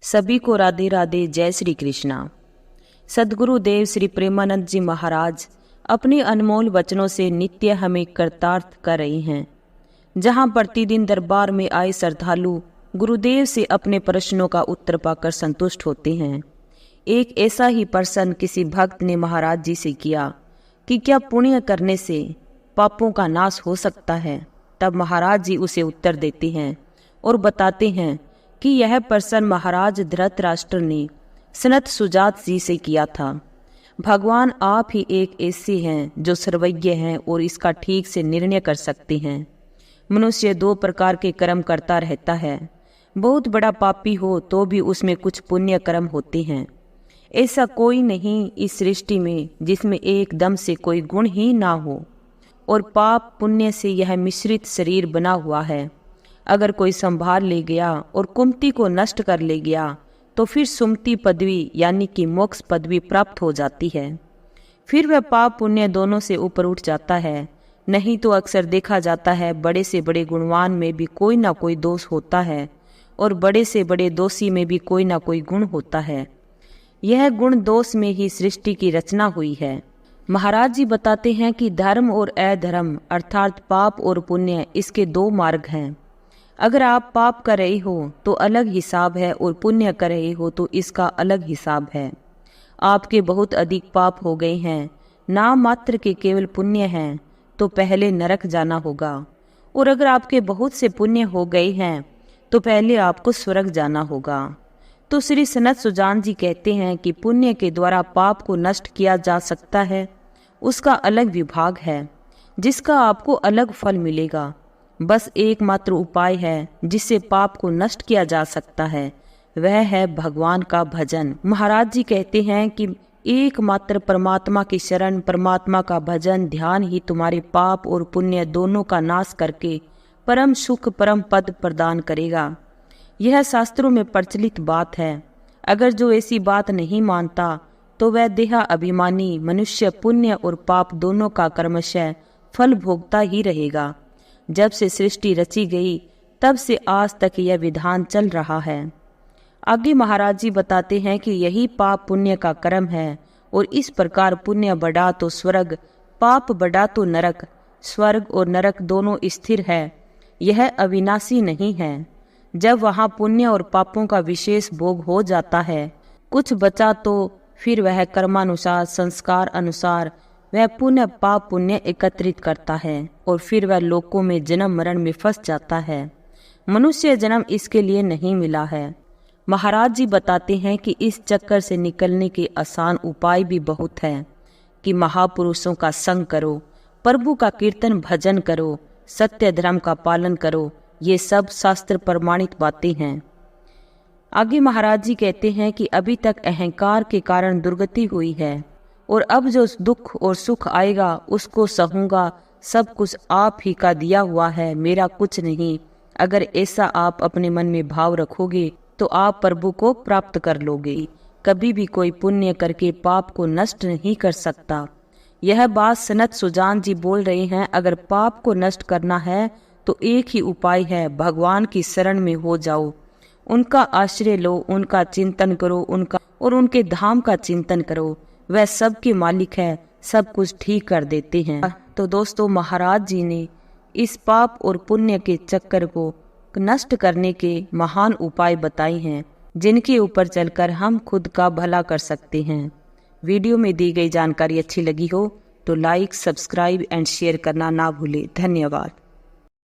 सभी को राधे राधे, जय श्री कृष्णा। सद्गुरु देव श्री प्रेमानंद जी महाराज अपने अनमोल वचनों से नित्य हमें कृतार्थ कर रहे हैं। जहां प्रतिदिन दरबार में आए श्रद्धालु गुरुदेव से अपने प्रश्नों का उत्तर पाकर संतुष्ट होते हैं। एक ऐसा ही प्रश्न किसी भक्त ने महाराज जी से किया कि क्या पुण्य करने से पापों का नाश हो सकता है। तब महाराज जी उसे उत्तर देते हैं और बताते हैं कि यह प्रश्न महाराज धृतराष्ट्र ने सनत सुजात जी से किया था। भगवान आप ही एक ऐसे हैं जो सर्वज्ञ हैं और इसका ठीक से निर्णय कर सकते हैं। मनुष्य दो प्रकार के कर्म करता रहता है। बहुत बड़ा पापी हो तो भी उसमें कुछ पुण्य कर्म होते हैं। ऐसा कोई नहीं इस सृष्टि में जिसमें एकदम से कोई गुण ही ना हो, और पाप पुण्य से यह मिश्रित शरीर बना हुआ है। अगर कोई संभाल ले गया और कुमति को नष्ट कर ले गया तो फिर सुमति पदवी यानी कि मोक्ष पदवी प्राप्त हो जाती है। फिर वह पाप पुण्य दोनों से ऊपर उठ जाता है। नहीं तो अक्सर देखा जाता है बड़े से बड़े गुणवान में भी कोई ना कोई दोष होता है और बड़े से बड़े दोषी में भी कोई ना कोई गुण होता है। यह गुण दोष में ही सृष्टि की रचना हुई है। महाराज जी बताते हैं कि धर्म और अधर्म अर्थात पाप और पुण्य इसके दो मार्ग हैं। अगर आप पाप कर रहे हो तो अलग हिसाब है और पुण्य कर रहे हो तो इसका अलग हिसाब है। आपके बहुत अधिक पाप हो गए हैं, नाम मात्र के केवल पुण्य हैं, तो पहले नरक जाना होगा। और अगर आपके बहुत से पुण्य हो गए हैं तो पहले आपको स्वर्ग जाना होगा। तो श्री सनत सुजान जी कहते हैं कि पुण्य के द्वारा पाप को नष्ट किया जा सकता है, उसका अलग विभाग है जिसका आपको अलग फल मिलेगा। बस एकमात्र उपाय है जिससे पाप को नष्ट किया जा सकता है, वह है भगवान का भजन। महाराज जी कहते हैं कि एकमात्र परमात्मा की शरण, परमात्मा का भजन, ध्यान ही तुम्हारे पाप और पुण्य दोनों का नाश करके परम सुख, परम पद प्रदान करेगा। यह शास्त्रों में प्रचलित बात है। अगर जो ऐसी बात नहीं मानता तो वह देहा अभिमानी मनुष्य पुण्य और पाप दोनों का क्रमशः फल भोगता ही रहेगा। जब से सृष्टि रची गई तब से आज तक यह विधान चल रहा है। आगे महाराज जी बताते हैं कि यही पाप पुण्य का कर्म है और इस प्रकार पुण्य बढ़ा तो स्वर्ग, पाप बढ़ा तो नरक। स्वर्ग और नरक दोनों स्थिर है, यह अविनाशी नहीं है। जब वहाँ पुण्य और पापों का विशेष भोग हो जाता है, कुछ बचा तो फिर वह कर्मानुसार, संस्कार अनुसार वह पुण्य पाप पुण्य एकत्रित करता है और फिर वह लोकों में जन्म मरण में फंस जाता है। मनुष्य जन्म इसके लिए नहीं मिला है। महाराज जी बताते हैं कि इस चक्कर से निकलने के आसान उपाय भी बहुत हैं कि महापुरुषों का संग करो, प्रभु का कीर्तन भजन करो, सत्य धर्म का पालन करो। ये सब शास्त्र प्रमाणित बातें हैं। आगे महाराज जी कहते हैं कि अभी तक अहंकार के कारण दुर्गति हुई है और अब जो दुख और सुख आएगा उसको सहूंगा। सब कुछ आप ही का दिया हुआ है, मेरा कुछ नहीं। अगर ऐसा आप अपने मन में भाव रखोगे तो आप प्रभु को प्राप्त कर लोगे। कभी भी कोई पुण्य करके पाप को नष्ट नहीं कर सकता। यह बात सनत सुजान जी बोल रहे हैं। अगर पाप को नष्ट करना है तो एक ही उपाय है, भगवान की शरण में हो जाओ, उनका आश्रय लो, उनका चिंतन करो, उनका और उनके धाम का चिंतन करो। वह सबके मालिक है, सब कुछ ठीक कर देते हैं। तो दोस्तों, महाराज जी ने इस पाप और पुण्य के चक्कर को नष्ट करने के महान उपाय बताए हैं जिनके ऊपर चलकर हम खुद का भला कर सकते हैं। वीडियो में दी गई जानकारी अच्छी लगी हो तो लाइक, सब्सक्राइब एंड शेयर करना ना भूलें। धन्यवाद।